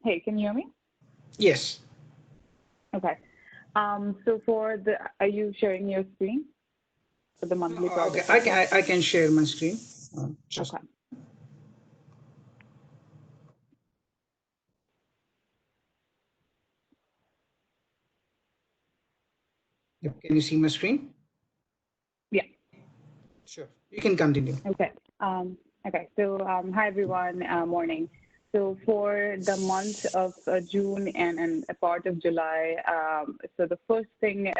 Hey, can you hear me? Yes. Okay. So for the, are you sharing your screen for the monthly Okay, project I report? can share my screen. Just Okay. can you see my screen? Yeah. Sure. You can continue. Okay. Okay. So hi everyone. Morning. So for the month of June and a part of July, so the first thing,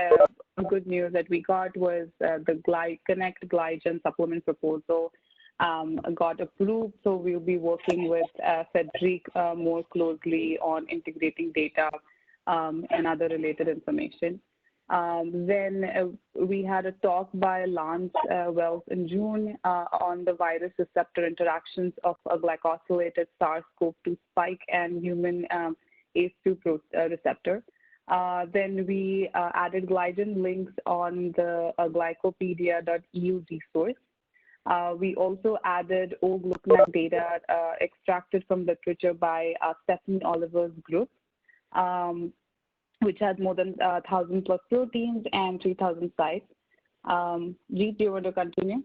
good news that we got was the Connect GlyGen supplement proposal got approved. So we'll be working with Federic more closely on integrating data and other related information. Then we had a talk by Lance Wells in June on the virus receptor interactions of a glycosylated SARS-CoV-2 spike and human ACE2 receptor. Then we added GlyGen links on the glycopedia.eu resource. We also added O-gluconate data extracted from literature by Stephanie Oliver's group. Which had more than 1,000 plus proteins and 3,000 sites. Jeet, do you want to continue?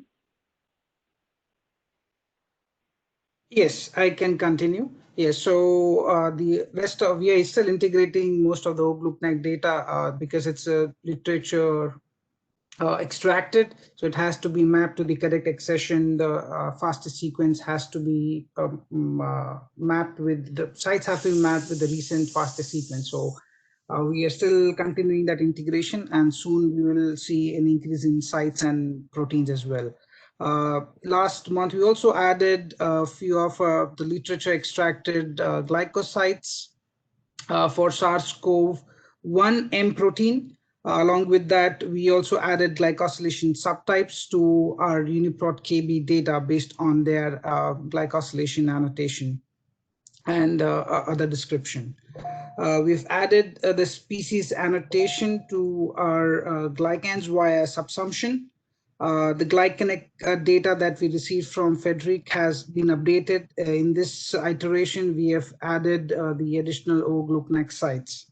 Yes, I can continue. Yes, so the rest of, we are still integrating most of the O-gluconate data because it's a literature extracted, so it has to be mapped to the correct accession. The fastest sequence has to be mapped with, the sites have to be mapped with the recent fastest sequence. So we are still continuing that integration, and soon we will see an increase in sites and proteins as well. Last month, we also added a few of the literature extracted glycosites for SARS-CoV-1 M protein. Along with that, we also added glycosylation subtypes to our UniProt KB data based on their glycosylation annotation and other description. We've added the species annotation to our glycans via subsumption. The GlyConnect data that we received from Federic has been updated. In this iteration, we have added the additional O-gluconate sites.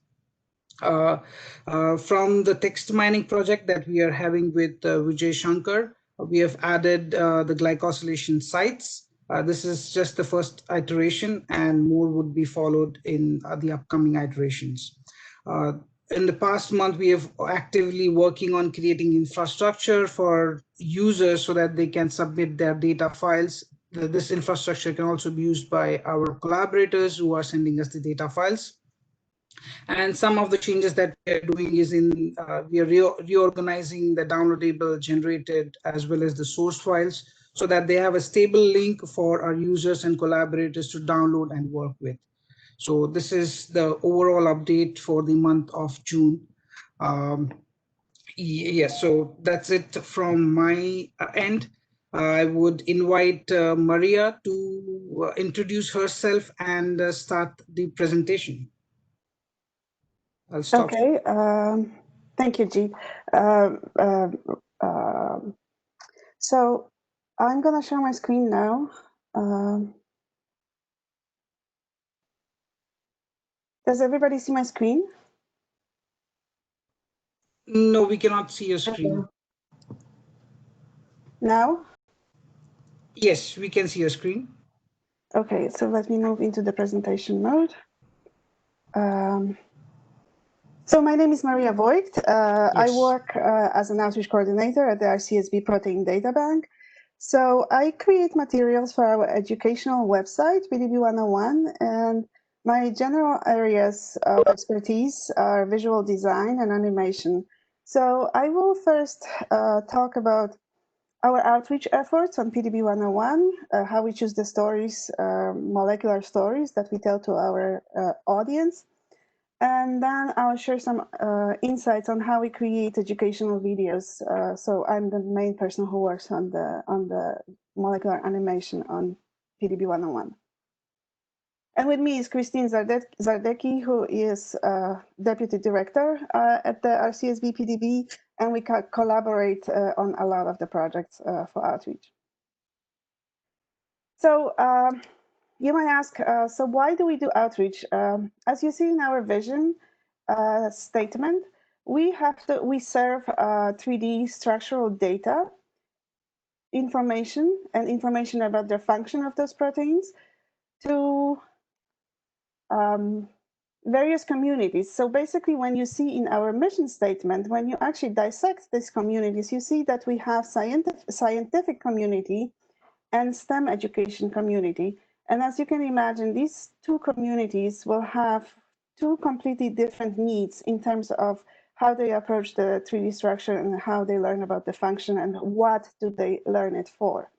From the text mining project that we are having with Vijay Shankar, we have added the glycosylation sites. This is just the first iteration, and more would be followed in the upcoming iterations. In the past month, we have actively working on creating infrastructure for users so that they can submit their data files. This infrastructure can also be used by our collaborators who are sending us the data files. And some of the changes that we are doing is we are reorganizing the downloadable, generated, as well as the source files, so that they have a stable link for our users and collaborators to download and work with. So this is the overall update for the month of June. Yes, so that's it from my end. I would invite Maria to introduce herself and start the presentation. I'll stop. Okay, thank you, G. So I'm gonna share my screen now. Does everybody see my screen? No, we cannot see your screen. Now? Yes, we can see your screen. Okay, so let me move into the presentation mode. So my name is Maria Voigt. Yes. I work as an outreach coordinator at the RCSB Protein Data Bank. So I create materials for our educational website, PDB 101, and my general areas of expertise are visual design and animation. So I will first talk about our outreach efforts on PDB 101, how we choose the stories, molecular stories that we tell to our audience. And then I'll share some insights on how we create educational videos. So I'm the main person who works on the molecular animation on PDB 101. And with me is Christine Zardecki, who is Deputy Director at the RCSB PDB, and we collaborate on a lot of the projects for outreach. So You might ask, so why do we do outreach? As you see in our vision statement, we serve 3D structural data information and information about the function of those proteins to various communities. So basically, when you see in our mission statement, when you actually dissect these communities, you see that we have scientific community and STEM education community. And as you can imagine, these two communities will have two completely different needs in terms of how they approach the 3D structure and how they learn about the function and what do they learn it for.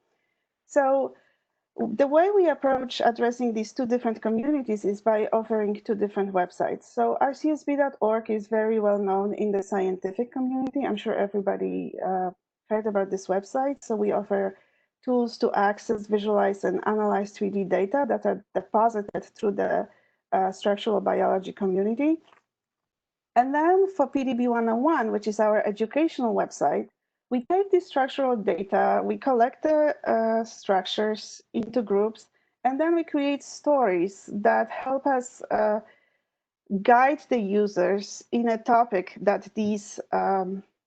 So the way we approach addressing these two different communities is by offering two different websites. So RCSB.org is very well known in the scientific community. I'm sure everybody heard about this website. So we offer tools to access, visualize, and analyze 3D data that are deposited through the structural biology community. And then for PDB 101, which is our educational website, we take this structural data, we collect the structures into groups, and then we create stories that help us guide the users in a topic that these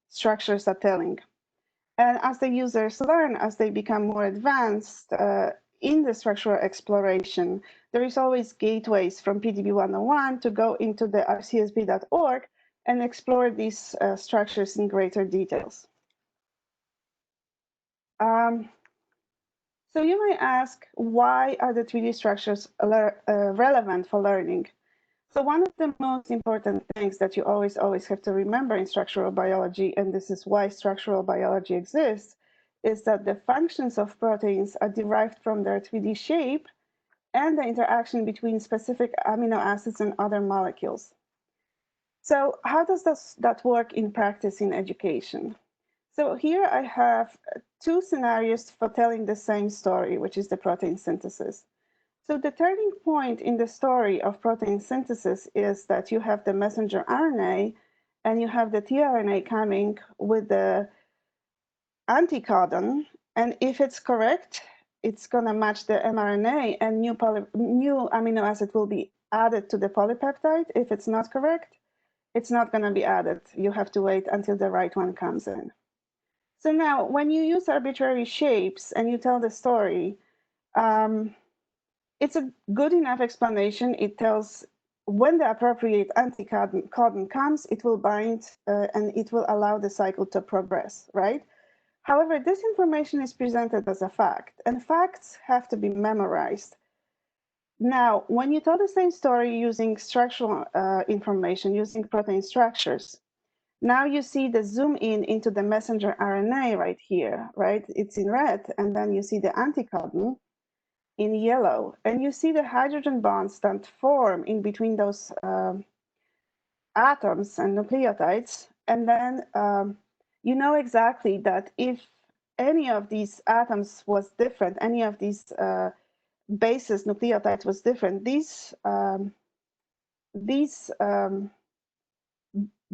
structures are telling. And as the users learn, as they become more advanced in the structural exploration, there is always gateways from PDB 101 to go into the RCSB.org and explore these structures in greater details. So you might ask, why are the 3D structures relevant for learning? So one of the most important things that you always have to remember in structural biology, and this is why structural biology exists, is that the functions of proteins are derived from their 3D shape and the interaction between specific amino acids and other molecules. So how does that work in practice in education? So here I have two scenarios for telling the same story, which is the protein synthesis. So the turning point in the story of protein synthesis is that you have the messenger RNA and you have the tRNA coming with the anticodon. And if it's correct, it's going to match the mRNA and new amino acid will be added to the polypeptide. If it's not correct, it's not going to be added. You have to wait until the right one comes in. So now when you use arbitrary shapes and you tell the story, it's a good enough explanation. It tells when the appropriate anticodon comes, it will bind and it will allow the cycle to progress, right? However, this information is presented as a fact, and facts have to be memorized. Now, when you tell the same story using structural information, using protein structures, now you see the zoom in into the messenger RNA right here, right? It's in red, and then you see the anticodon in yellow, and you see the hydrogen bonds that form in between those atoms and nucleotides, and then you know exactly that if any of these atoms was different, any of these bases, nucleotides was different, these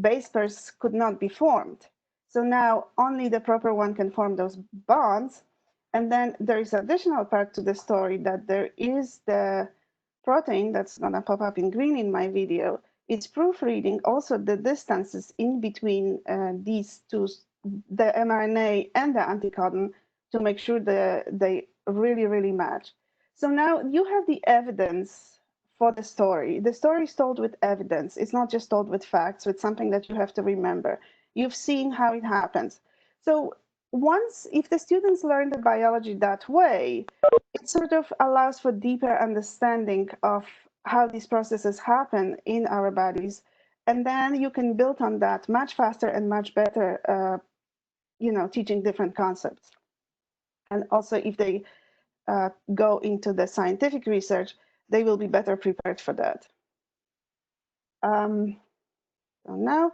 base pairs could not be formed. So now only the proper one can form those bonds. And then there is additional part to the story that there is the protein that's going to pop up in green in my video. It's proofreading also the distances in between these two, the mRNA and the anticodon, to make sure that they really match. So now you have the evidence for the story. The story is told with evidence. It's not just told with facts, with something that you have to remember. You've seen how it happens. So once, if the students learn the biology that way, it sort of allows for deeper understanding of how these processes happen in our bodies. And then you can build on that much faster and much better, teaching different concepts. And also if they go into the scientific research, they will be better prepared for that. So now,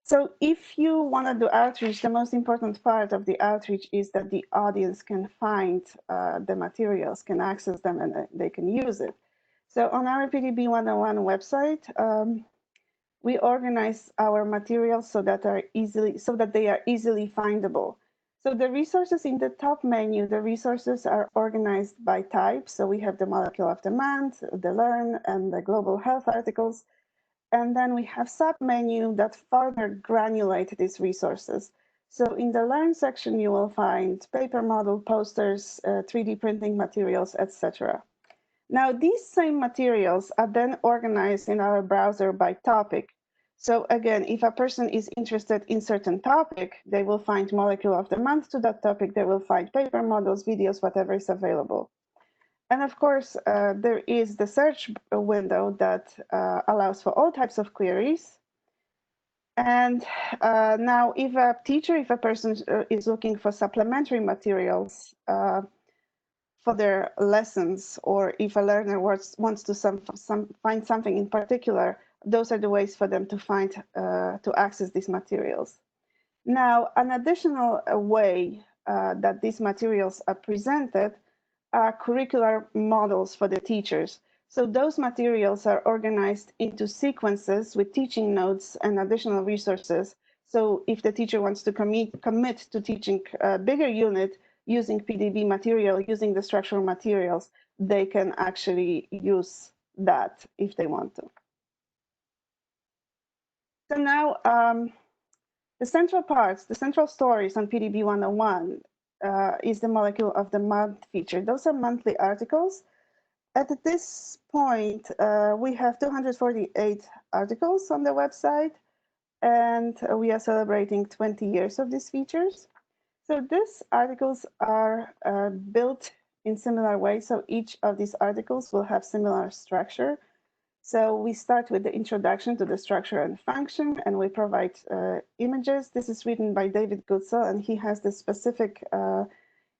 so if you want to do outreach, the most important part of the outreach is that the audience can find the materials, can access them, and they can use it. So on our PDB 101 website, we organize our materials so that they are easily findable. So the resources in the top menu, the resources are organized by type. So we have the molecule of the month, the learn, and the global health articles. And then we have sub-menu that further granulate these resources. So in the learn section, you will find paper model, posters, 3D printing materials, etc. Now, these same materials are then organized in our browser by topic. So again, if a person is interested in certain topic, they will find molecule of the month to that topic. They will find paper models, videos, whatever is available. And of course, there is the search window that allows for all types of queries. And now if a person is looking for supplementary materials for their lessons, or if a learner wants to find something in particular, those are the ways for them to find, to access these materials. Now, an additional way that these materials are presented are curricular models for the teachers. So those materials are organized into sequences with teaching notes and additional resources. So if the teacher wants to commit to teaching a bigger unit using PDB material, using the structural materials, they can actually use that if they want to. So now, the central parts, the central stories on PDB 101 is the molecule of the month feature. Those are monthly articles. At this point, we have 248 articles on the website, and we are celebrating 20 years of these features. So these articles are built in similar ways. So each of these articles will have similar structure. So we start with the introduction to the structure and function, and we provide images. This is written by David Goodsell, and he has this specific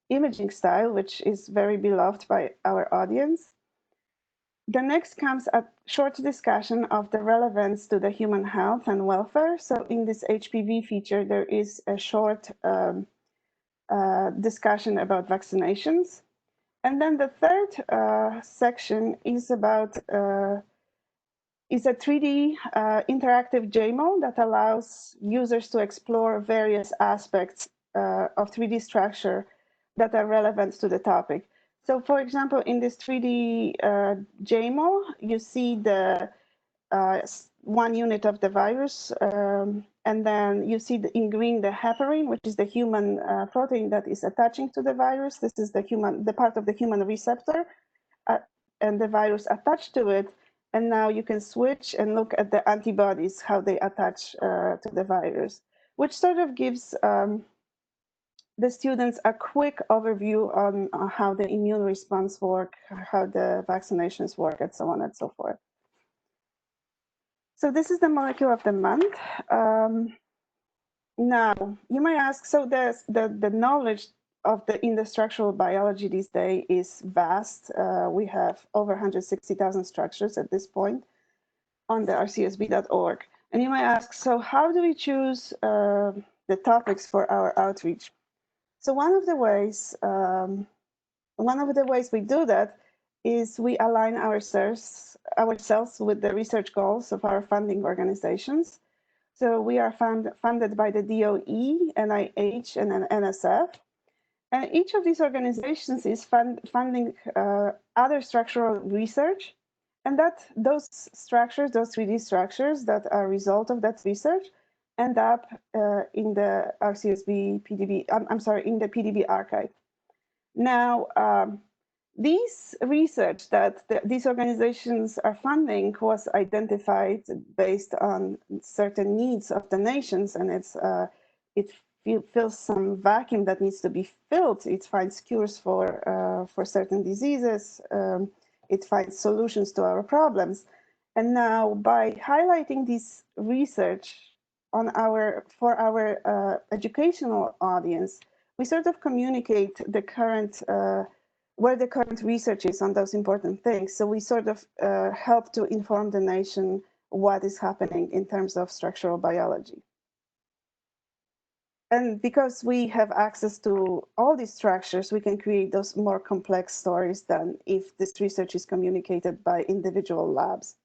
imaging style, which is very beloved by our audience. The next comes a short discussion of the relevance to the human health and welfare. So in this HPV feature, there is a short discussion about vaccinations. And then the third section is about is a 3D interactive JMO that allows users to explore various aspects of 3D structure that are relevant to the topic. So for example, in this 3D JMO, you see the one unit of the virus, and then you see in green the heparin, which is the human protein that is attaching to the virus. This is the part of the human receptor, and the virus attached to it. And now you can switch and look at the antibodies, how they attach to the virus, which sort of gives the students a quick overview on how the immune response work, how the vaccinations work, and so on and so forth. So this is the molecule of the month. Now, you might ask, so the knowledge in the structural biology these days is vast. We have over 160,000 structures at this point on the rcsb.org. And you might ask, so how do we choose the topics for our outreach? So one of the ways we do that is we align ourselves with the research goals of our funding organizations. So we are funded by the DOE, NIH, and NSF. And each of these organizations is funding other structural research. And those structures, those 3D structures that are a result of that research, end up in the RCSB PDB, in the PDB archive. Now, these research that these organizations are funding was identified based on certain needs of the nations, and it fills some vacuum that needs to be filled. It finds cures for certain diseases. It finds solutions to our problems. And now, by highlighting this research for our educational audience, we sort of communicate the current where the current research is on those important things. So we sort of help to inform the nation what is happening in terms of structural biology. And because we have access to all these structures, we can create those more complex stories than if this research is communicated by individual labs.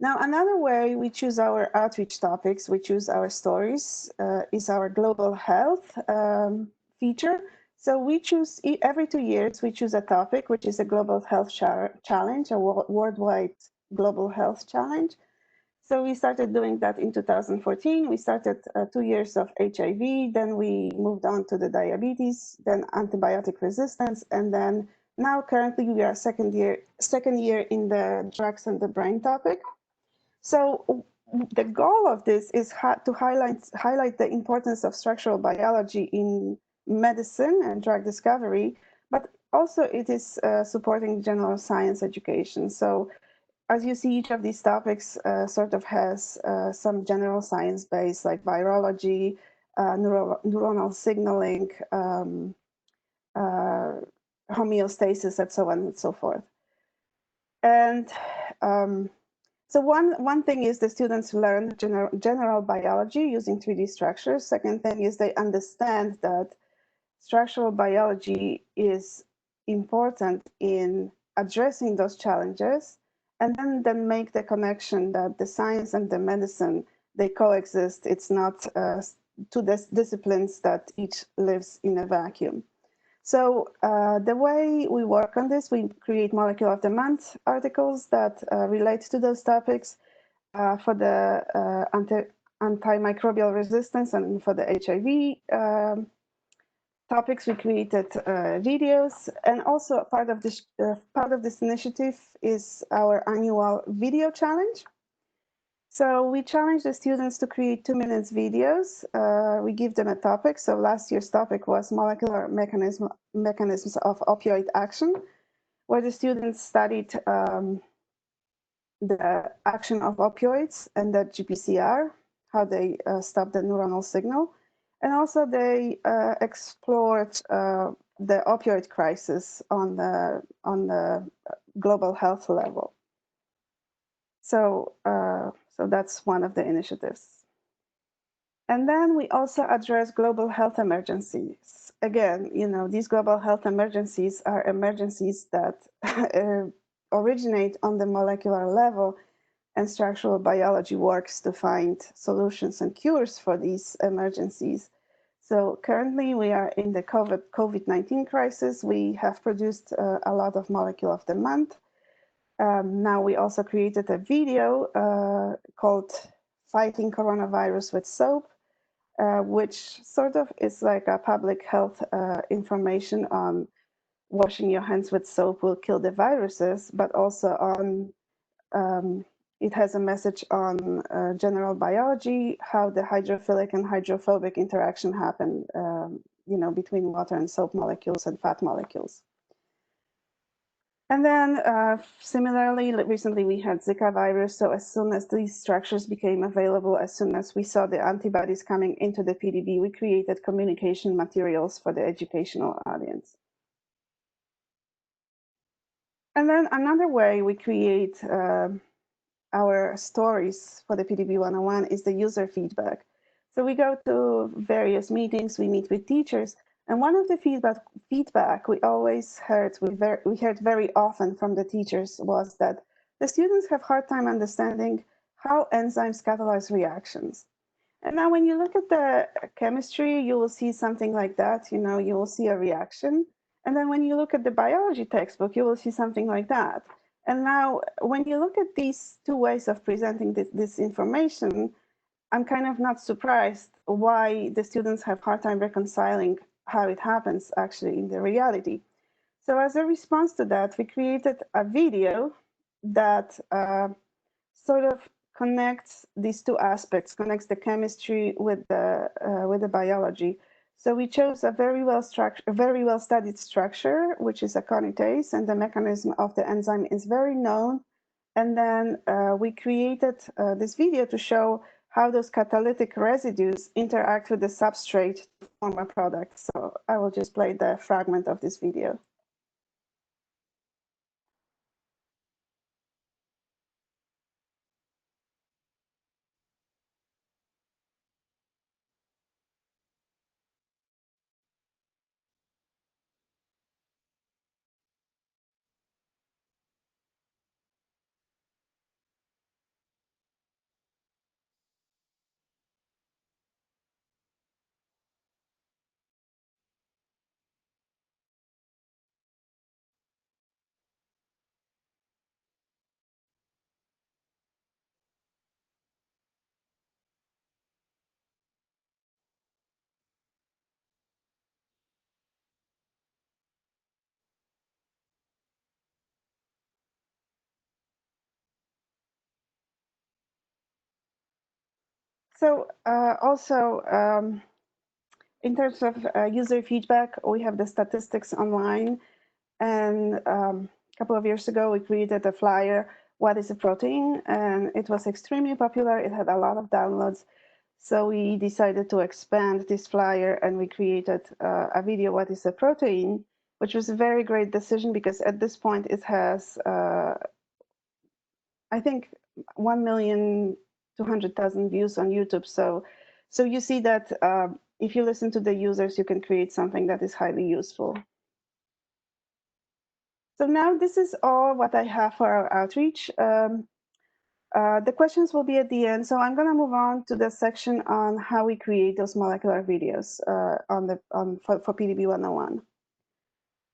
Now, another way we choose our outreach topics, we choose our stories, is our global health feature. So we choose, every 2 years, we choose a topic, which is a global health challenge, a worldwide global health challenge. So we started doing that in 2014. We started 2 years of HIV, then we moved on to the diabetes, then antibiotic resistance, and then now currently we are second year in the drugs and the brain topic. So the goal of this is to highlight the importance of structural biology in medicine and drug discovery, but also it is supporting general science education. So as you see, each of these topics sort of has some general science base, like virology, neuronal signaling, homeostasis, and so on and so forth. And so one thing is the students learn general biology using 3D structures. Second thing is they understand that structural biology is important in addressing those challenges, and then make the connection that the science and the medicine, they coexist. It's not two disciplines that each lives in a vacuum. So the way we work on this, we create Molecule of the Month articles that relate to those topics for the antimicrobial resistance, and for the HIV topics, we created videos. And also part of this initiative is our annual video challenge. So we challenge the students to create 2 minutes videos. We give them a topic. So last year's topic was molecular mechanisms of opioid action, where the students studied the action of opioids and the GPCR, how they stop the neuronal signal. And also they explored the opioid crisis on the global health level. So that's one of the initiatives. And then we also address global health emergencies. Again, these global health emergencies are emergencies that originate on the molecular level, and structural biology works to find solutions and cures for these emergencies. So currently we are in the COVID-19 crisis. We have produced a lot of Molecule of the Month. Now we also created a video called Fighting Coronavirus with Soap, which sort of is like a public health information on washing your hands with soap will kill the viruses, but also on it has a message on general biology, how the hydrophilic and hydrophobic interaction happen, between water and soap molecules and fat molecules. And then similarly, recently we had Zika virus. So as soon as these structures became available, as soon as we saw the antibodies coming into the PDB, we created communication materials for the educational audience. And then another way we create our stories for the PDB 101 is the user feedback. So we go to various meetings, we meet with teachers, and one of the feedback we always heard, we heard very often from the teachers, was that the students have hard time understanding how enzymes catalyze reactions. And now when you look at the chemistry, you will see something like that, you will see a reaction. And then when you look at the biology textbook, you will see something like that. And now, when you look at these two ways of presenting this information, I'm kind of not surprised why the students have a hard time reconciling how it happens actually in the reality. So as a response to that, we created a video that sort of connects these two aspects, connects the chemistry with the biology. So we chose a very well studied structure, which is a conitase, and the mechanism of the enzyme is very known. And then we created this video to show how those catalytic residues interact with the substrate to form a product. So I will just play the fragment of this video. So also, in terms of user feedback, we have the statistics online. And a couple of years ago, we created a flyer, What is a Protein? And it was extremely popular. It had a lot of downloads. So we decided to expand this flyer, and we created a video, What is a Protein? Which was a very great decision because at this point it has, I think, 1,200,000 views on YouTube. So you see that if you listen to the users, you can create something that is highly useful. So now this is all what I have for our outreach. The questions will be at the end. So I'm going to move on to the section on how we create those molecular videos for PDB 101.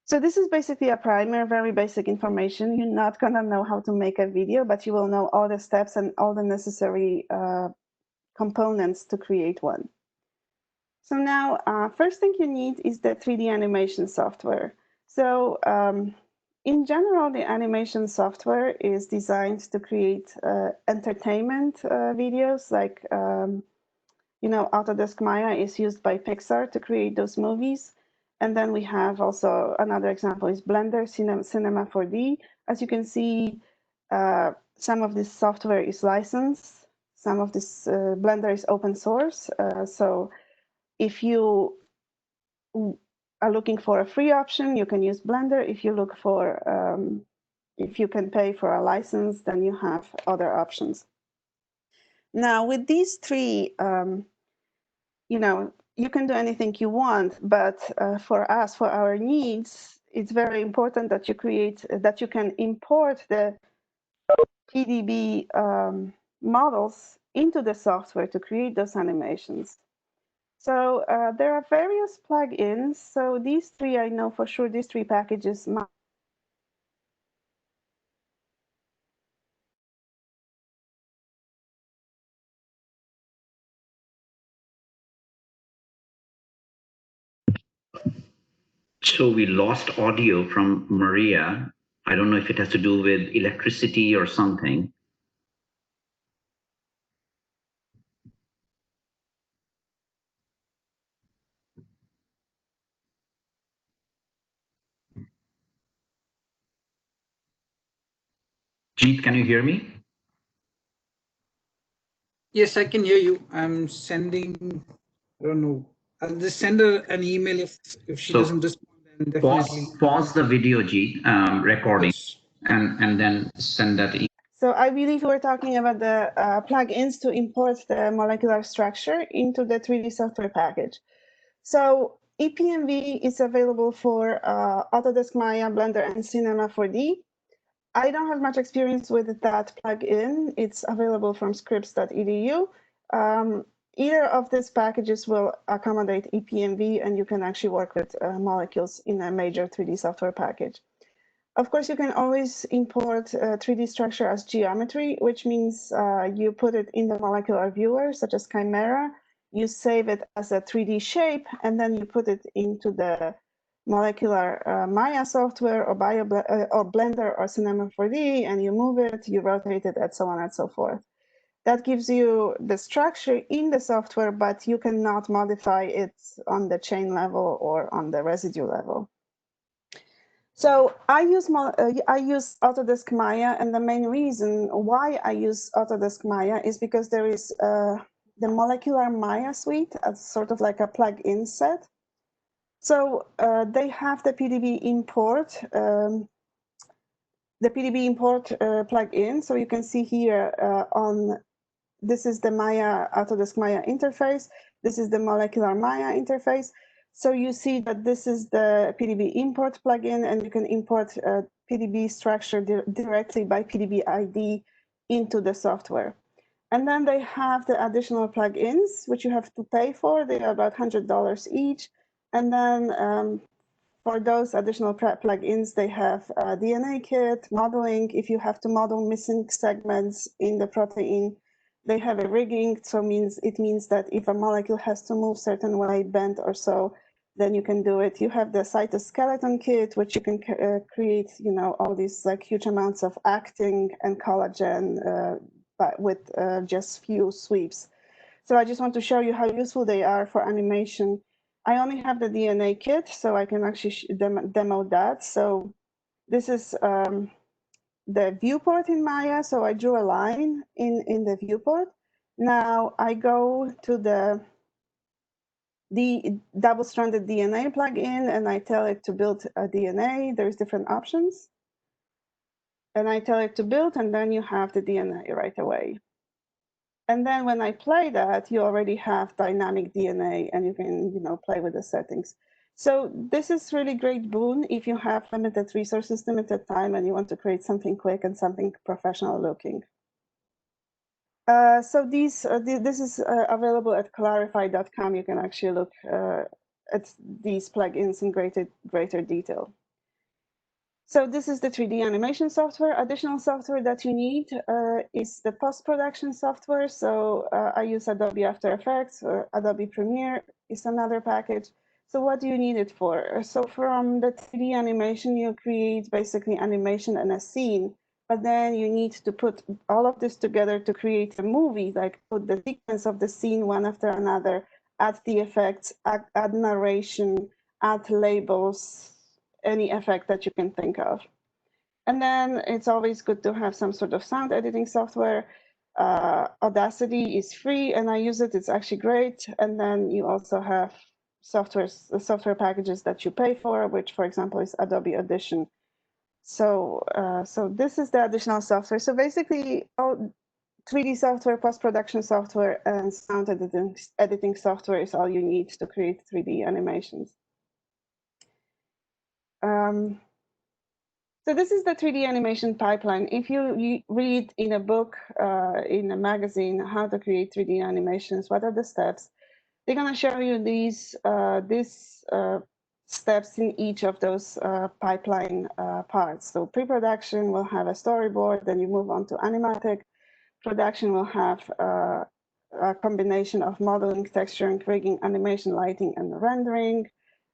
So this is basically a primer, very basic information. You're not going to know how to make a video, but you will know all the steps and all the necessary components to create one. So now, first thing you need is the 3D animation software. So in general, the animation software is designed to create entertainment videos, like, you know, Autodesk Maya is used by Pixar to create those movies. And then we have also another example is Blender Cinema 4D. As you can see, some of this software is licensed. Some of this Blender is open source. So if you are looking for a free option, you can use Blender. If you look for, if you can pay for a license, then you have other options. Now, with these three, you know, you can do anything you want, but for us, for our needs, it's very important that you create, that you can import the PDB models into the software to create those animations. So there are various plugins. So these three, I know for sure, these three packages. So we lost audio from Maria. I don't know if it has to do with electricity or something. Jeet, can you hear me? Yes, I can hear you. I'm sending, I don't know. I'll just send her an email if she doesn't respond, then definitely. Pause the video, Jeet, recording, Yes. and then send that email. So I believe we're talking about the plugins to import the molecular structure into the 3D software package. So EPMV is available for Autodesk Maya, Blender, and Cinema 4D. I don't have much experience with that plugin. It's available from scripts.edu. Either of these packages will accommodate EPMV, and you can actually work with molecules in a major 3D software package. Of course, you can always import 3D structure as geometry, which means you put it in the molecular viewer, such as Chimera. You save it as a 3D shape, and then you put it into the molecular Maya software or Blender or Cinema 4D, and you move it, you rotate it, and so on and so forth. That gives you the structure in the software, but you cannot modify it on the chain level or on the residue level. So I use Autodesk Maya, and the main reason why I use Autodesk Maya is because there is the molecular Maya suite as sort of like a plug-in set. So they have the PDB import, plug-in. So you can see here this is the Autodesk Maya interface. This is the molecular Maya interface. So you see that this is the PDB import plugin, and you can import PDB structure directly by PDB ID into the software. And then they have the additional plugins, which you have to pay for. They are about $100 each. And then for those additional plugins, they have a DNA kit, modeling. If you have to model missing segments in the protein, they have a rigging. So it means that if a molecule has to move certain way, bend or so, then you can do it. You have the cytoskeleton kit, which you can create, you know, all these like huge amounts of actin and collagen, but with just few sweeps. So I just want to show you how useful they are for animation. I only have the DNA kit, so I can actually demo that. So this is the viewport in Maya. So I drew a line in the viewport. Now I go to the double-stranded DNA plugin, and I tell it to build a DNA. There's different options. And I tell it to build, and then you have the DNA right away. And then when I play that, you already have dynamic DNA, and you can, play with the settings. So this is really great boon if you have limited resources, limited time, and you want to create something quick and something professional looking. So this is available at clarify.com. You can actually look at these plugins in greater detail. So this is the 3D animation software. Additional software that you need is the post-production software. So I use Adobe After Effects, or Adobe Premiere is another package. So what do you need it for? So from the 3D animation, you create basically animation and a scene, but then you need to put all of this together to create a movie, like put the sequence of the scene one after another, add the effects, add narration, add labels, any effect that you can think of. And then it's always good to have some sort of sound editing software. Audacity is free, and I use it. It's actually great. And then you also have software packages that you pay for, which, for example, is Adobe Audition. So this is the additional software. So basically, all 3D software, post-production software, and sound editing software is all you need to create 3D animations. So this is the 3D animation pipeline. If you read in a book, in a magazine, how to create 3D animations, what are the steps? They're going to show you these steps in each of those pipeline parts. So pre-production will have a storyboard, then you move on to Animatic. Production will have a combination of modeling, texturing, rigging, animation, lighting, and rendering.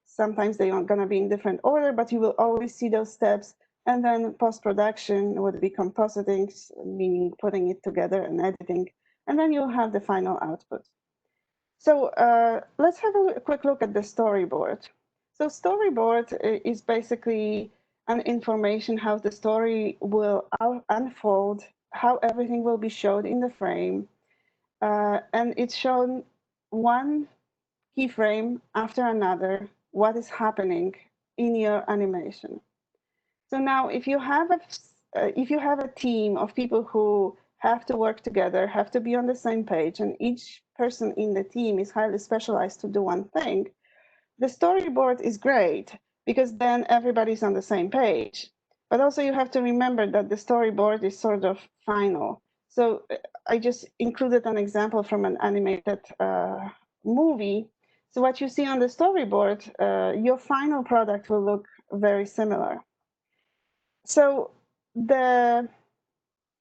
Sometimes they are going to be in different order, but you will always see those steps. And then post-production would be compositing, meaning putting it together and editing. And then you'll have the final output. So let's have a quick look at the storyboard. So storyboard is basically an information how the story will unfold, how everything will be shown in the frame. And it's shown one keyframe after another, what is happening in your animation. So now, if you have a team of people who have to work together, have to be on the same page, and each person in the team is highly specialized to do one thing, the storyboard is great because then everybody's on the same page. But also, you have to remember that the storyboard is sort of final. So I just included an example from an animated movie. So what you see on the storyboard, your final product will look very similar. So the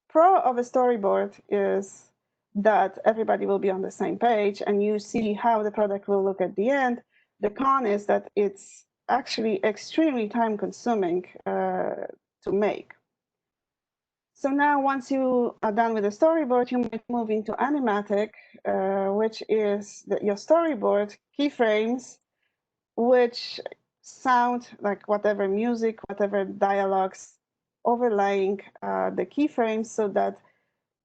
pro of a storyboard is that everybody will be on the same page and you see how the product will look at the end. The con is that it's actually extremely time consuming to make. So now once you are done with the storyboard, you might move into Animatic, which is your storyboard keyframes, which sound like whatever music, whatever dialogues overlaying the keyframes, so that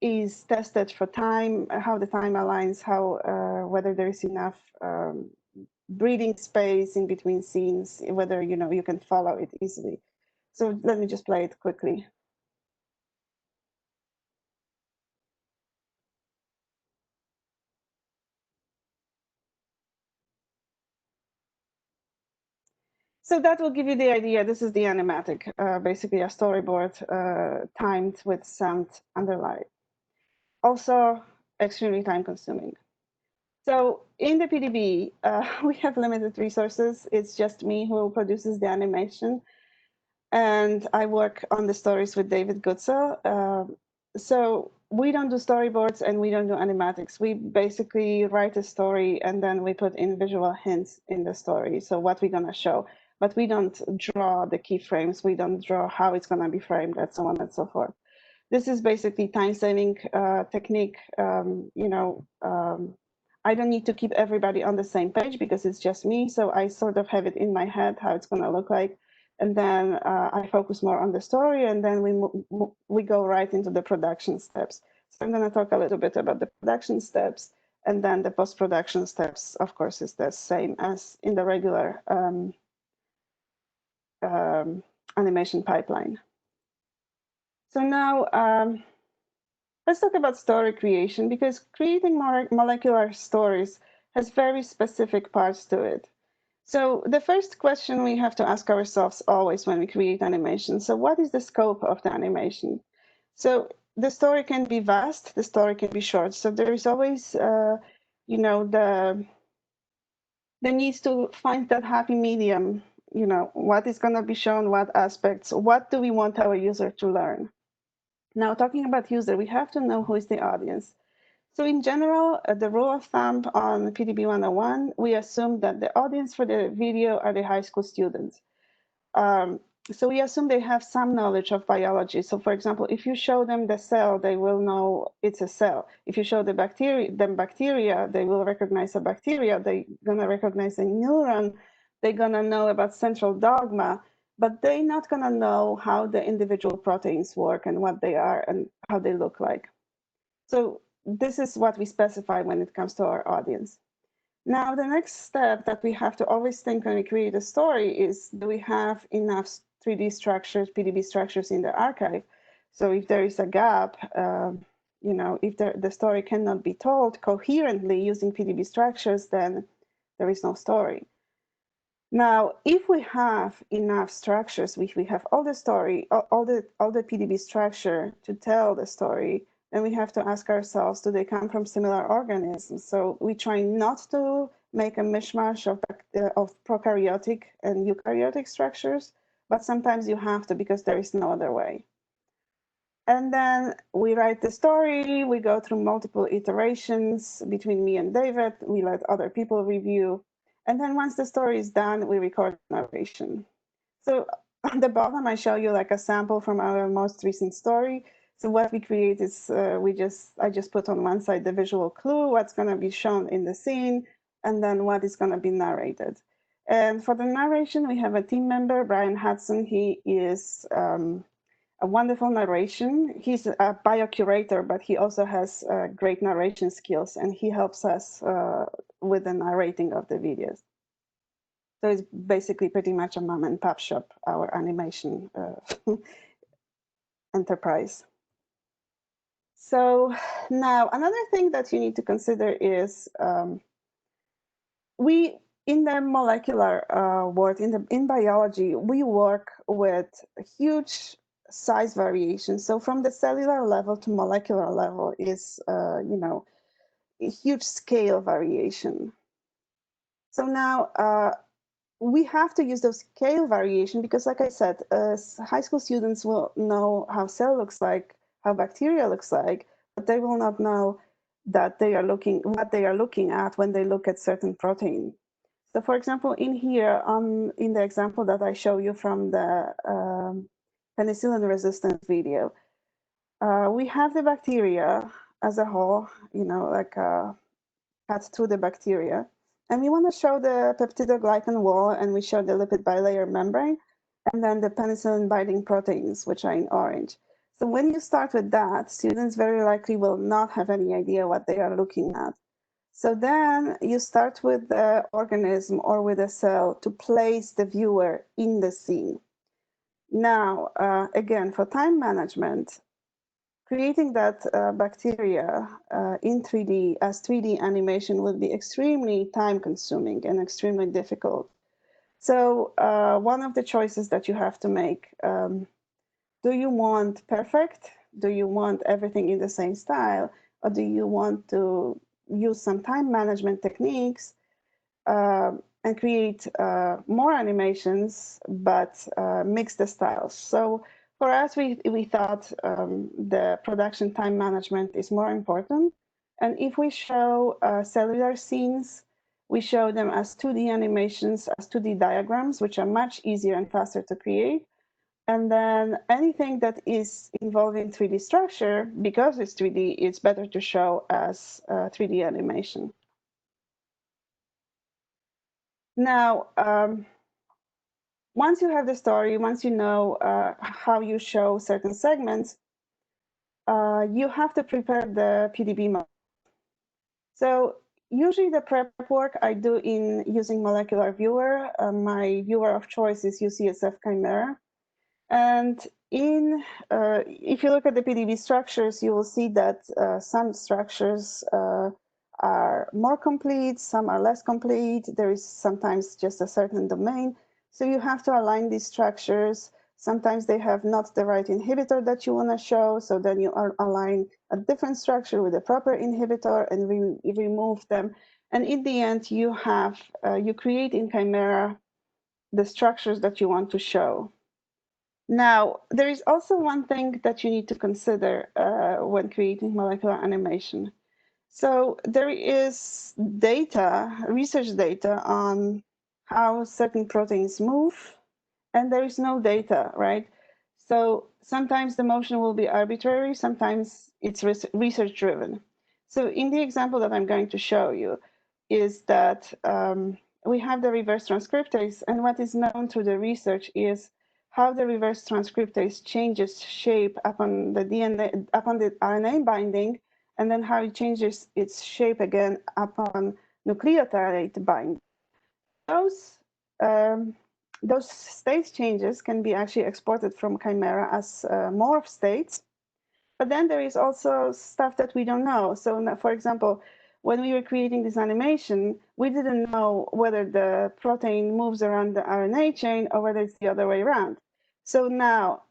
is tested for time, how the time aligns, how whether there is enough breathing space in between scenes, whether you can follow it easily. So let me just play it quickly. So that will give you the idea. This is the Animatic, basically a storyboard timed with sound underlay. Also extremely time consuming. So in the PDB, we have limited resources. It's just me who produces the animation. And I work on the stories with David Goodsell. So we don't do storyboards and we don't do animatics. We basically write a story and then we put in visual hints in the story. So what we're going to show. But we don't draw the keyframes. We don't draw how it's going to be framed, and so on and so forth. This is basically time-saving technique. I don't need to keep everybody on the same page because it's just me. So I sort of have it in my head how it's going to look like. And then I focus more on the story, and then we go right into the production steps. So I'm going to talk a little bit about the production steps, and then the post-production steps, of course, is the same as in the regular animation pipeline. So now let's talk about story creation, because creating molecular stories has very specific parts to it. So the first question we have to ask ourselves always when we create animation, so what is the scope of the animation? So the story can be vast, the story can be short. So there is always, you know, the need to find that happy medium, you know, what is going to be shown, what aspects, what do we want our user to learn? Now, talking about user, we have to know who is the audience. So in general, the rule of thumb on PDB 101, we assume that the audience for the video are the high school students. So we assume they have some knowledge of biology. So for example, if you show them the cell, they will know it's a cell. If you show them bacteria, they will recognize a bacteria. They're gonna recognize a neuron. They're gonna know about central dogma, but they're not gonna know how the individual proteins work and what they are and how they look like. So this is what we specify when it comes to our audience. Now, the next step that we have to always think when we create a story is, do we have enough 3D structures, PDB structures in the archive? So if there is a gap, you know, if the story cannot be told coherently using PDB structures, then there is no story. Now, if we have enough structures, if we have all the story, all the PDB structure to tell the story, then we have to ask ourselves, do they come from similar organisms? So we try not to make a mishmash of prokaryotic and eukaryotic structures, but sometimes you have to because there is no other way. And then we write the story, we go through multiple iterations between me and David, we let other people review. And then once the story is done, we record narration. So on the bottom, I show you like a sample from our most recent story. So what we create is I just put on one side the visual clue, what's going to be shown in the scene, and then what is going to be narrated. And for the narration, we have a team member, Brian Hudson. He is a wonderful narration. He's a biocurator, but he also has great narration skills, and he helps us with the narrating of the videos. So it's basically pretty much a mom and pop shop, our animation enterprise. So now another thing that you need to consider is in the molecular world, in biology, we work with huge size variation. So from the cellular level to molecular level is, you know, a huge scale variation. So now we have to use those scale variation because, like I said, high school students will know how cell looks like, how bacteria looks like, but they will not know that what they are looking at when they look at certain protein. So for example, in here, in the example that I show you from the penicillin resistance video, we have the bacteria as a whole, you know, like cut through the bacteria. And we want to show the peptidoglycan wall, and we show the lipid bilayer membrane, and then the penicillin binding proteins, which are in orange. So when you start with that, students very likely will not have any idea what they are looking at. So then you start with the organism or with a cell to place the viewer in the scene. Now, again, for time management, creating that bacteria in 3D as 3D animation would be extremely time consuming and extremely difficult. So one of the choices that you have to make, do you want perfect? Do you want everything in the same style? Or do you want to use some time management techniques and create more animations, but mix the styles? So for us, we thought the production time management is more important. And if we show cellular scenes, we show them as 2D animations, as 2D diagrams, which are much easier and faster to create. And then anything that is involving 3D structure, because it's 3D, it's better to show as 3D animation. Now, once you have the story, once you know how you show certain segments, you have to prepare the PDB model. So usually the prep work I do in using molecular viewer. My viewer of choice is UCSF Chimera. And if you look at the PDB structures, you will see that some structures are more complete, some are less complete. There is sometimes just a certain domain. So you have to align these structures. Sometimes they have not the right inhibitor that you want to show. So then you align a different structure with a proper inhibitor and remove them. And in the end, you have you create in Chimera the structures that you want to show. Now, there is also one thing that you need to consider when creating molecular animation. So there is data, research data on how certain proteins move, and there is no data, right? So sometimes the motion will be arbitrary, sometimes it's research driven. So in the example that I'm going to show you is that we have the reverse transcriptase, and what is known through the research is how the reverse transcriptase changes shape upon the DNA, upon the RNA binding, and then how it changes its shape again upon nucleotide binding. Those state changes can be actually exported from Chimera as morph states, but then there is also stuff that we don't know. So for example, when we were creating this animation, we didn't know whether the protein moves around the RNA chain or whether it's the other way around. So now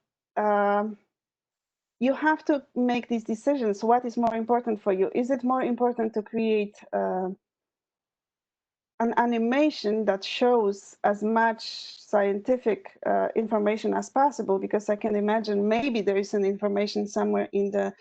you have to make these decisions. What is more important for you? Is it more important to create an animation that shows as much scientific information as possible? Because I can imagine maybe there is an information somewhere in the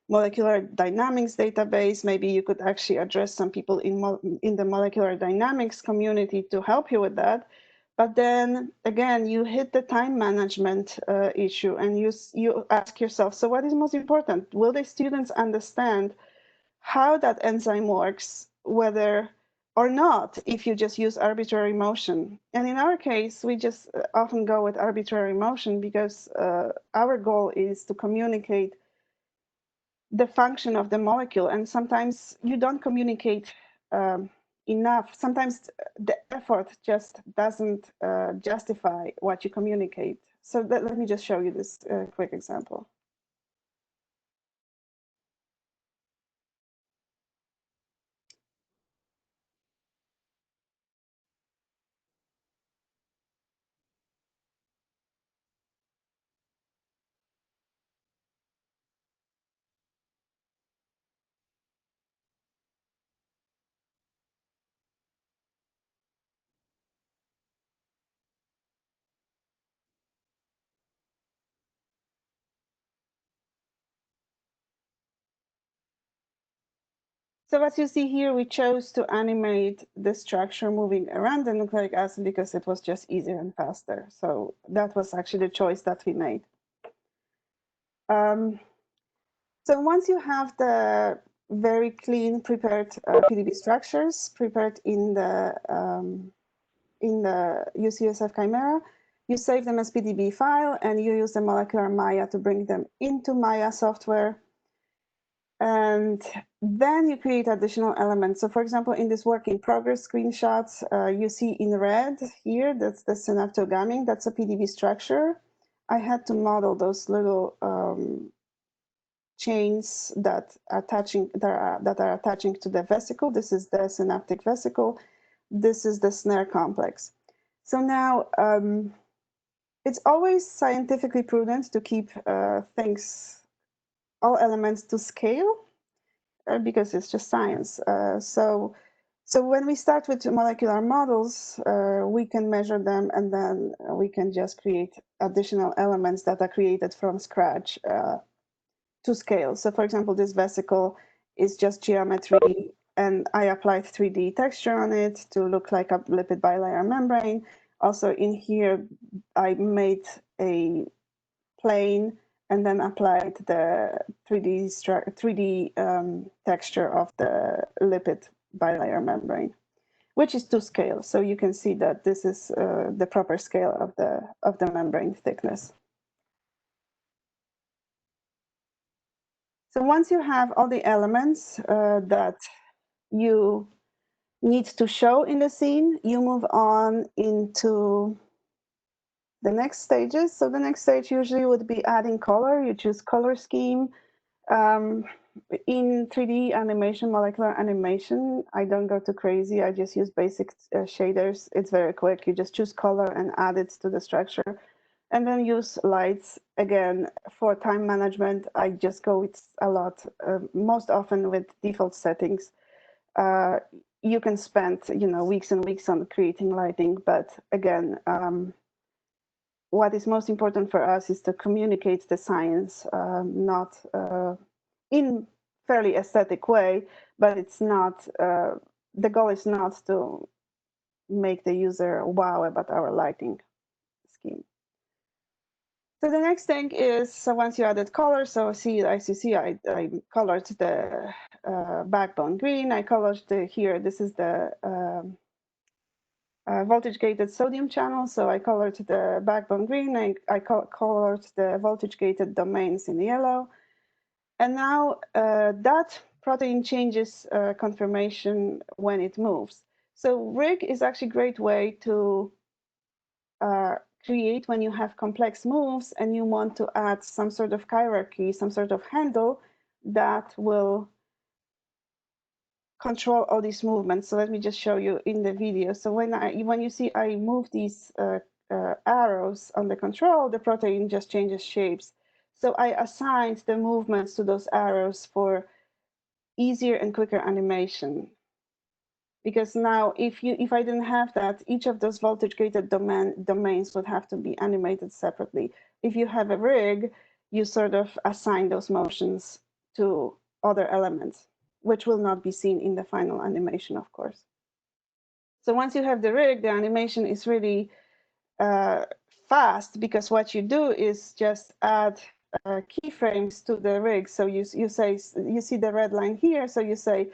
molecular dynamics database. Maybe you could actually address some people in the molecular dynamics community to help you with that. But then again, you hit the time management issue, and you ask yourself, so what is most important? Will the students understand how that enzyme works, whether or not, if you just use arbitrary motion? And in our case, we just often go with arbitrary motion because our goal is to communicate the function of the molecule. And sometimes you don't communicate enough. Sometimes the effort just doesn't justify what you communicate. So let me just show you this quick example. So as you see here, we chose to animate the structure moving around the nucleic acid because it was just easier and faster. So that was actually the choice that we made. So once you have the very clean prepared PDB structures prepared in the UCSF Chimera, you save them as PDB file and you use the molecular Maya to bring them into Maya software. And then you create additional elements. So for example, in this work in progress screenshots, you see in red here, that's the synaptogamine, that's a PDB structure. I had to model those little chains that are attaching to the vesicle. This is the synaptic vesicle. This is the snare complex. So now it's always scientifically prudent to keep all elements to scale because it's just science. So when we start with molecular models, we can measure them and then we can just create additional elements that are created from scratch to scale. So for example, this vesicle is just geometry and I applied 3D texture on it to look like a lipid bilayer membrane. Also in here, I made a plane and then applied the 3D texture of the lipid bilayer membrane. which is to scale. So you can see that this is the proper scale of the membrane thickness. So once you have all the elements that you need to show in the scene, you move on into the next stages. So the next stage usually would be adding color. You choose color scheme. In 3D animation, molecular animation, I don't go too crazy. I just use basic shaders. It's very quick. You just choose color and add it to the structure. And then use lights. Again, for time management, I just go with a lot, most often with default settings. You can spend, weeks and weeks on creating lighting, but again, what is most important for us is to communicate the science, not in fairly aesthetic way, but it's not, the goal is not to make the user wow about our lighting scheme. So the next thing is, so once you added color, so as you see, I colored the backbone green. I colored here, this is the voltage-gated sodium channel. So I colored the backbone green. I colored the voltage-gated domains in yellow. And now that protein changes conformation when it moves. So rig is actually a great way to create when you have complex moves and you want to add some sort of hierarchy, some sort of handle that will control all these movements. So let me just show you in the video. So when you see I move these arrows on the control, the protein just changes shapes. So I assigned the movements to those arrows for easier and quicker animation. Because now, if I didn't have that, each of those voltage-gated domains would have to be animated separately. If you have a rig, you sort of assign those motions to other elements, which will not be seen in the final animation, of course. So once you have the rig, the animation is really fast, because what you do is just add keyframes to the rig. So you see the red line here, so you say,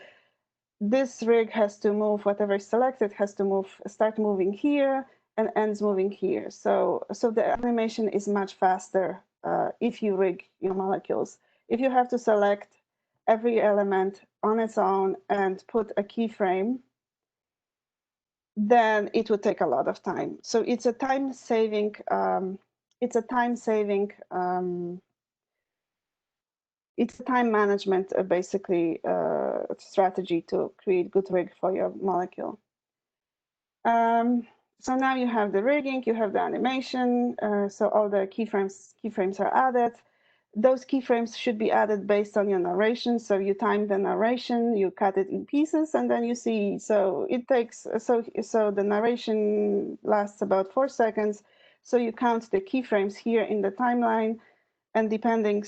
this rig has to move, whatever is selected has to move, start moving here and ends moving here. So the animation is much faster if you rig your molecules. If you have to select every element on its own and put a keyframe, then it would take a lot of time. So it's a time-saving, it's a time management, basically, strategy to create good rig for your molecule. So now you have the rigging, you have the animation, so all the keyframes are added. Those keyframes should be added based on your narration. So you time the narration, you cut it in pieces, and then you see. So it takes, so the narration lasts about 4 seconds. So you count the keyframes here in the timeline, and depending,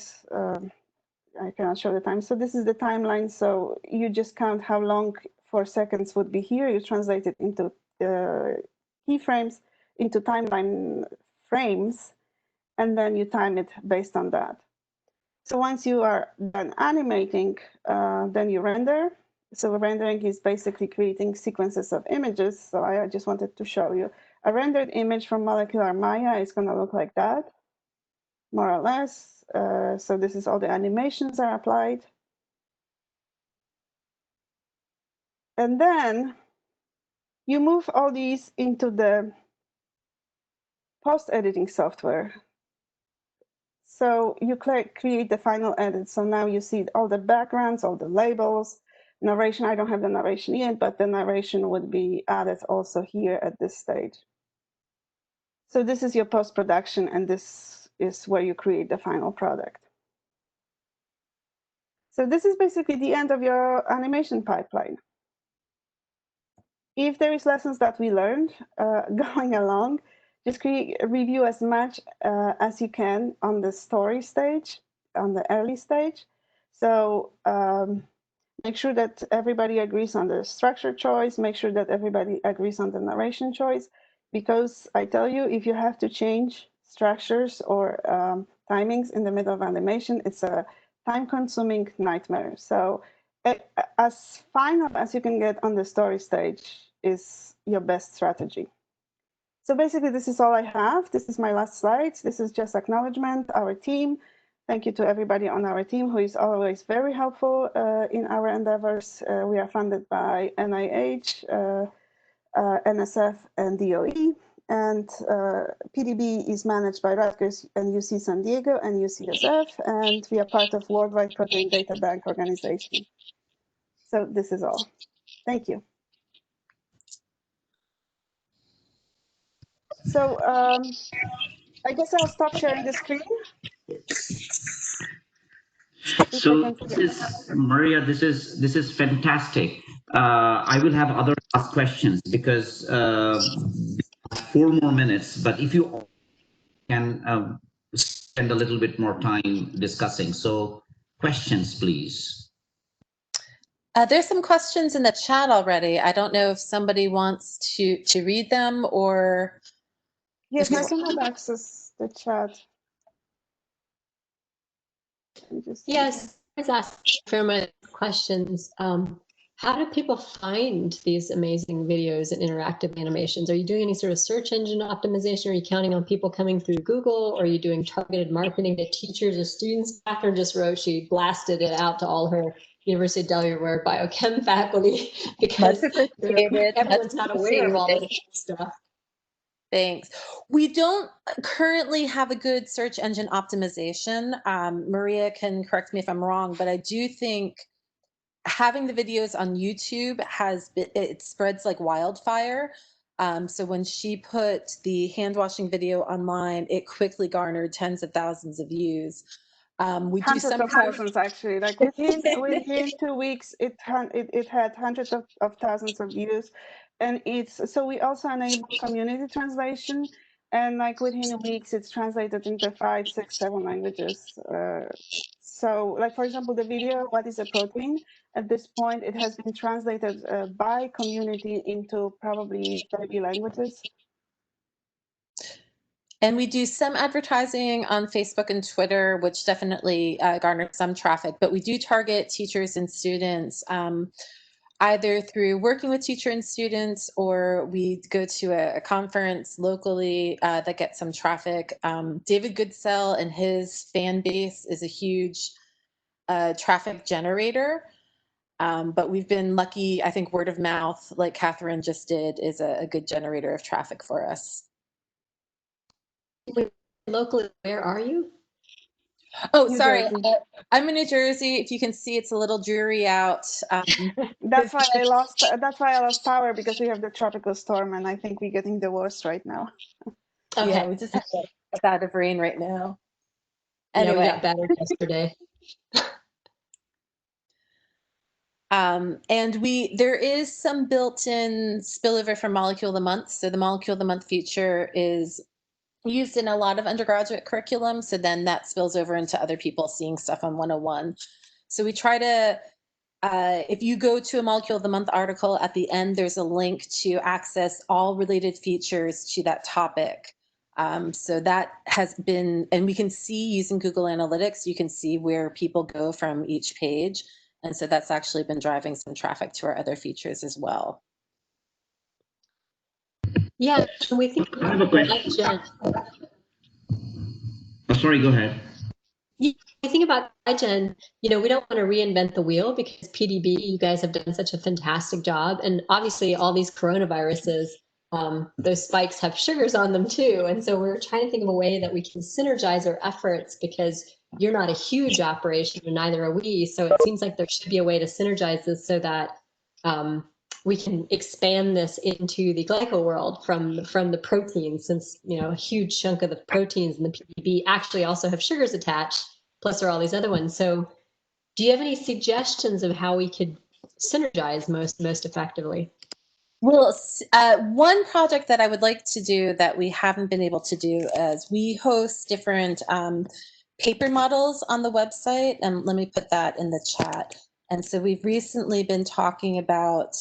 I cannot show the time. So this is the timeline. So you just count how long 4 seconds would be here. You translate it into keyframes, into timeline frames, and then you time it based on that. So once you are done animating, then you render. So rendering is basically creating sequences of images. So I just wanted to show you. A rendered image from Molecular Maya is going to look like that, more or less. So this is all the animations are applied. And then you move all these into the post-editing software. So you create the final edit. So now you see all the backgrounds, all the labels, narration. I don't have the narration yet, but the narration would be added also here at this stage. So this is your post-production, and this is where you create the final product. So this is basically the end of your animation pipeline. If there is lessons that we learned going along, just review as much as you can on the story stage, on the early stage. So make sure that everybody agrees on the structure choice, make sure that everybody agrees on the narration choice, because I tell you, if you have to change structures or timings in the middle of animation, it's a time-consuming nightmare. So as final as you can get on the story stage, is your best strategy. So basically, this is all I have. This is my last slide. This is just acknowledgement, our team. Thank you to everybody on our team who is always very helpful in our endeavors. We are funded by NIH, NSF, and DOE. And PDB is managed by Rutgers and UC San Diego and UCSF. And we are part of Worldwide Protein Data Bank organization. So this is all. Thank you. So I guess I'll stop sharing the screen. So this is, Maria, this is fantastic. I will have other last questions because 4 more minutes, but if you can spend a little bit more time discussing. So questions, please. There's some questions in the chat already. I don't know if somebody wants to read them or. Yes, I can have access the chat. Yes, I was asking for my questions. How do people find these amazing videos and interactive animations? Are you doing any sort of search engine optimization? Are you counting on people coming through Google? Or are you doing targeted marketing to teachers or students? Catherine just wrote she blasted it out to all her University of Delaware biochem faculty because everyone's not aware of all this stuff. Thanks. We don't currently have a good search engine optimization. Maria can correct me if I'm wrong, but I do think having the videos on YouTube it spreads like wildfire. So when she put the hand washing video online, it quickly garnered tens of thousands of views. We hundreds do some of thousands actually. Like within 2 weeks, it had hundreds of thousands of views, and so we also enable community translation, and like within weeks, it's translated into 5, 6, 7 languages. So, like for example, the video "What is a protein?" At this point, it has been translated by community into probably 30 languages. And we do some advertising on Facebook and Twitter, which definitely garners some traffic, but we do target teachers and students either through working with teacher and students, or we go to a conference locally that gets some traffic. David Goodsell and his fan base is a huge traffic generator. But we've been lucky, I think word of mouth, like Catherine just did, is a good generator of traffic for us. Locally, where are you? Oh, sorry. I'm in New Jersey. If you can see, it's a little dreary out. That's why I lost power, because we have the tropical storm, and I think we're getting the worst right now. Okay. Yeah, we just have a bad of rain right now. Anyway, yeah, we got better yesterday. And there is some built-in spillover from Molecule of the Month. So the Molecule of the Month feature is used in a lot of undergraduate curriculum. So then that spills over into other people seeing stuff on 101. So we try to, if you go to a Molecule of the Month article, at the end, there's a link to access all related features to that topic. So that has been, and we can see using Google Analytics, you can see where people go from each page. And so that's actually been driving some traffic to our other features as well. Yeah, we think I have a question. Oh, sorry, go ahead. Yeah, I think about GlyGen, we don't want to reinvent the wheel, because PDB, you guys have done such a fantastic job. And obviously all these coronaviruses, those spikes have sugars on them too. And so we're trying to think of a way that we can synergize our efforts, because you're not a huge operation and neither are we. So it seems like there should be a way to synergize this so that we can expand this into the glyco world from the proteins, since a huge chunk of the proteins in the PDB actually also have sugars attached, plus there are all these other ones. So do you have any suggestions of how we could synergize most effectively? Well, one project that I would like to do that we haven't been able to do is we host different paper models on the website, and let me put that in the chat. And so we've recently been talking about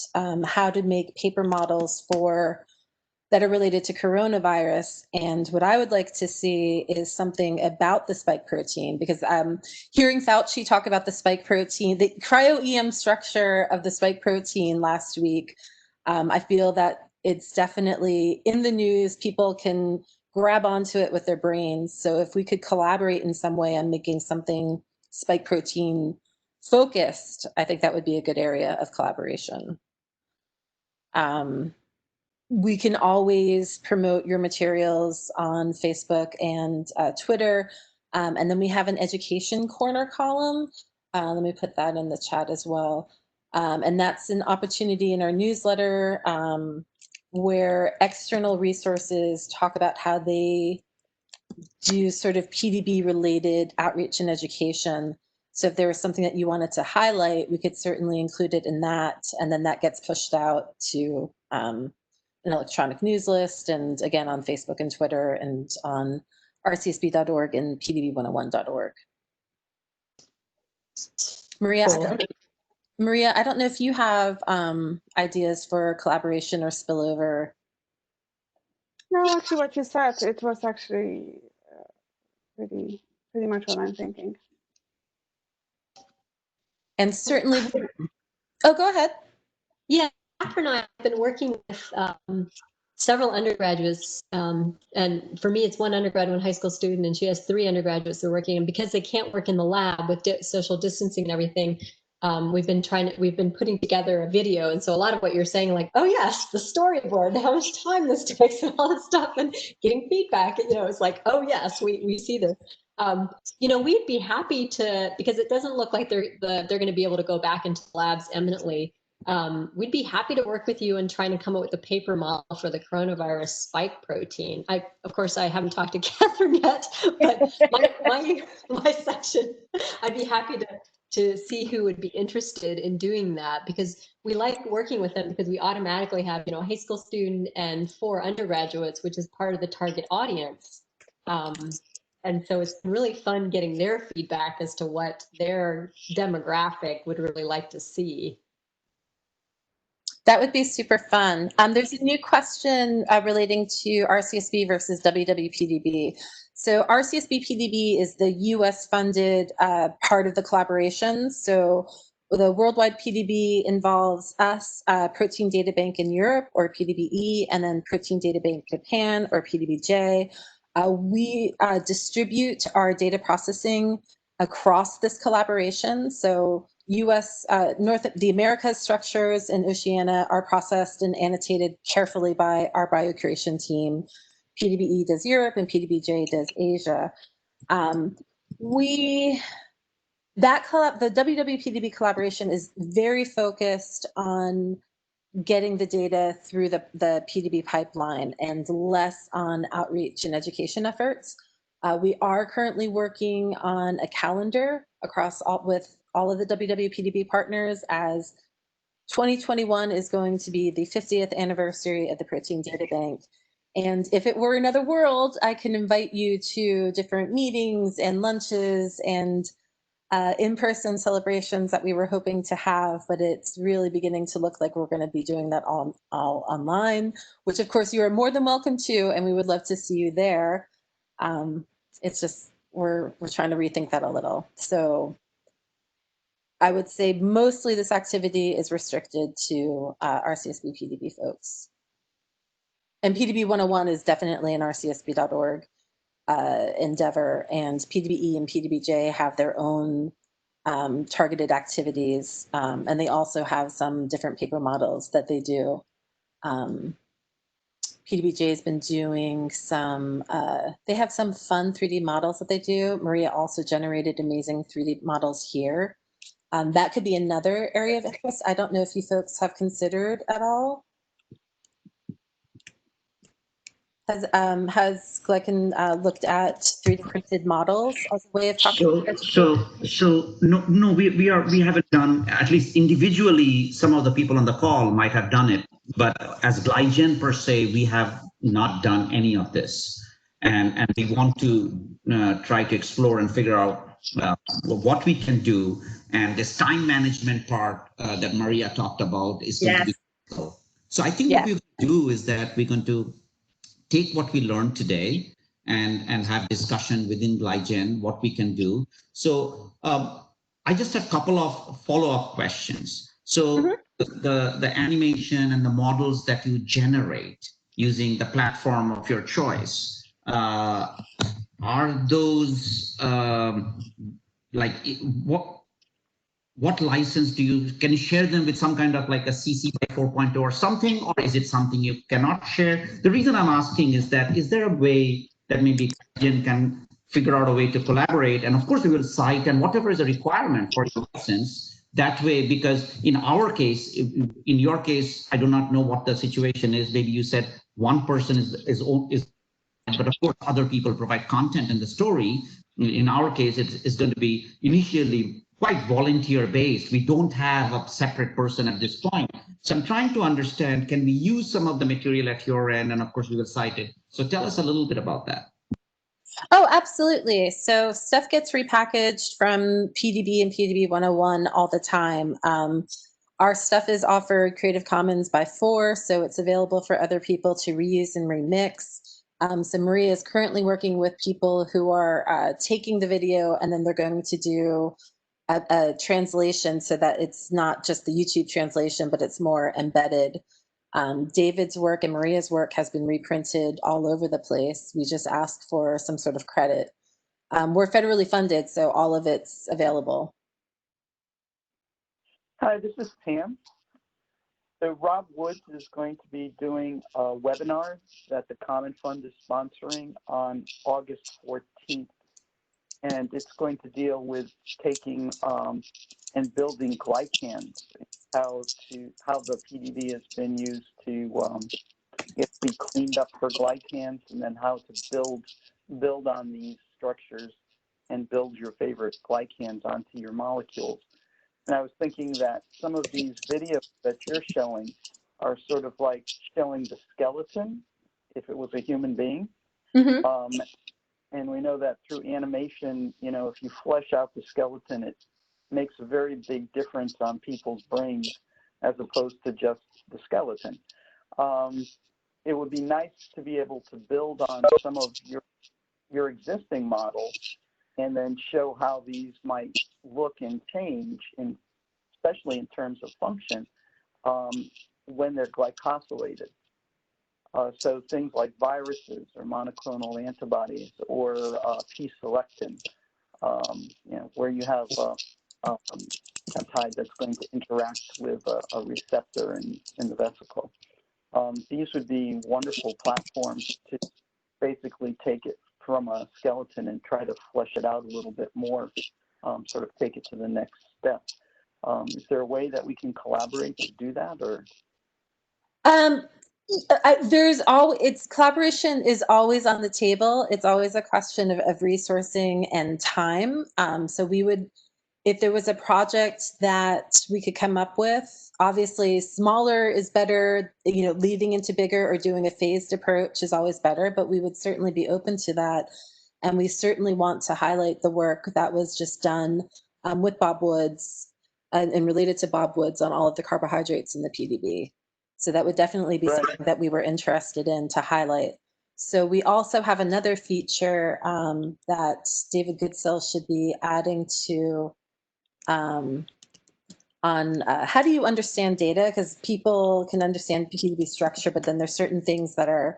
how to make paper models that are related to coronavirus. And what I would like to see is something about the spike protein, because hearing Fauci talk about the spike protein, the cryo-EM structure of the spike protein last week I feel that it's definitely in the news. People can grab onto it with their brains. So if we could collaborate in some way on making something spike protein focused, I think that would be a good area of collaboration. We can always promote your materials on Facebook and Twitter. And then we have an education corner column. Let me put that in the chat as well. And that's an opportunity in our newsletter where external resources talk about how they do sort of PDB related outreach and education. So if there was something that you wanted to highlight, we could certainly include it in that. And then that gets pushed out to an electronic news list, and again on Facebook and Twitter, and on rcsb.org and pdb101.org. Maria, Cool. Maria, I don't know if you have ideas for collaboration or spillover. No, actually, what you said, it was actually pretty much what I'm thinking. And certainly, oh, go ahead. Yeah, Catherine and I have been working with several undergraduates, and for me, it's one undergrad, one high school student, and she has 3 undergraduates who are working. And because they can't work in the lab with social distancing and everything, we've been putting together a video. And so a lot of what you're saying, like, oh yes, the storyboard, how much time this takes, and all this stuff, and getting feedback, it's like, oh yes, we see this. We'd be happy to, because it doesn't look like they're going to be able to go back into labs eminently. We'd be happy to work with you in trying to come up with a paper model for the coronavirus spike protein. Of course, I haven't talked to Catherine yet, but my section, I'd be happy to see who would be interested in doing that, because we like working with them, because we automatically have, a high school student and 4 undergraduates, which is part of the target audience. And so it's really fun getting their feedback as to what their demographic would really like to see. That would be super fun. There's a new question relating to RCSB versus WWPDB. So RCSB PDB is the US funded part of the collaboration. So the worldwide PDB involves us, Protein Data Bank in Europe, or PDBE, and then Protein Data Bank Japan, or PDBJ. We distribute our data processing across this collaboration. So the Americas structures and Oceania are processed and annotated carefully by our biocuration team. PDBE does Europe and PDBJ does Asia. The WWPDB collaboration is very focused on getting the data through the PDB pipeline and less on outreach and education efforts. We are currently working on a calendar across with all of the WWPDB partners, as 2021 is going to be the 50th anniversary of the Protein Data Bank. And if it were another world, I can invite you to different meetings and lunches and in-person celebrations that we were hoping to have, but it's really beginning to look like we're going to be doing that all online, which of course you are more than welcome to, and we would love to see you there. It's just, we're trying to rethink that a little. So I would say mostly this activity is restricted to RCSB PDB folks. And PDB 101 is definitely an rcsb.org endeavor, and PDBE and PDBJ have their own targeted activities, and they also have some different paper models that they do. PDBJ has been doing some, they have some fun 3D models that they do. Maria also generated amazing 3D models here. That could be another area of interest. I don't know if you folks have considered at all. Has GlyGen looked at 3D printed models as a way of talking? No, we haven't done, at least individually. Some of the people on the call might have done it, but as GlyGen per se, we have not done any of this, and we want to try to explore and figure out what we can do. And this time management part that Maria talked about is going to be critical. So I think what we do is that we're going to take what we learned today and have discussion within GlyGen, what we can do. So I just have a couple of follow-up questions. So the animation and the models that you generate using the platform of your choice, are those like what license do you, can you share them with some kind of like a CC by 4.0 or something, or is it something you cannot share? The reason I'm asking is that, is there a way that maybe GlyGen can figure out a way to collaborate? And of course we will cite and whatever is a requirement for your license that way, because in our case, in your case, I do not know what the situation is. Maybe you said one person is but of course other people provide content in the story. In our case, it's going to be initially quite volunteer based. We don't have a separate person at this point. So I'm trying to understand, can we use some of the material at your end? And of course we will cite it. So tell us a little bit about that. Oh, absolutely. So stuff gets repackaged from PDB and PDB 101 all the time. Our stuff is offered Creative Commons by 4, so it's available for other people to reuse and remix. So Maria is currently working with people who are taking the video and then they're going to do a translation so that it's not just the YouTube translation, but it's more embedded. David's work and Maria's work has been reprinted all over the place. We just ask for some sort of credit. We're federally funded, so all of it's available. Hi, this is Pam. So Rob Woods is going to be doing a webinar that the Common Fund is sponsoring on August 14th. And it's going to deal with taking and building glycans, how the PDB has been used to be cleaned up for glycans, and then how to build on these structures and build your favorite glycans onto your molecules. And I was thinking that some of these videos that you're showing are sort of like showing the skeleton if it was a human being. Mm-hmm. And we know that through animation, you know, if you flesh out the skeleton, it makes a very big difference on people's brains as opposed to just the skeleton. It would be nice to be able to build on some of your existing models and then show how these might look and change, especially in terms of function, when they're glycosylated. So things like viruses or monoclonal antibodies or P-selectin, you know, where you have a peptide that's going to interact with a receptor in the vesicle. These would be wonderful platforms to basically take it from a skeleton and try to flesh it out a little bit more, sort of take it to the next step. Is there a way that we can collaborate to do that, or? Collaboration is always on the table. It's always a question of resourcing and time. So we would, if there was a project that we could come up with, obviously smaller is better, you know, leading into bigger or doing a phased approach is always better, but we would certainly be open to that. And we certainly want to highlight the work that was just done with Bob Woods and related to Bob Woods on all of the carbohydrates in the PDB. So that would definitely be something that we were interested in to highlight. So we also have another feature that David Goodsell should be adding to on how do you understand data? Because people can understand PDB structure, but then there's certain things that are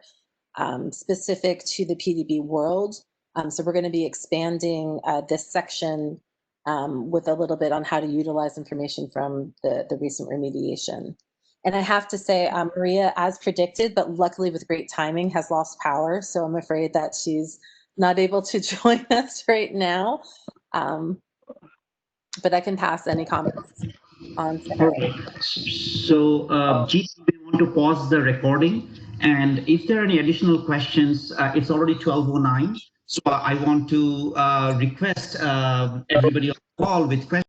specific to the PDB world. So we're going to be expanding this section with a little bit on how to utilize information from the recent remediation. And I have to say, Maria, as predicted, but luckily with great timing, has lost power. So I'm afraid that she's not able to join us right now. But I can pass any comments on to her. So, Jeet, we want to pause the recording. And if there are any additional questions, it's already 12:09. So I want to request everybody on the call with questions.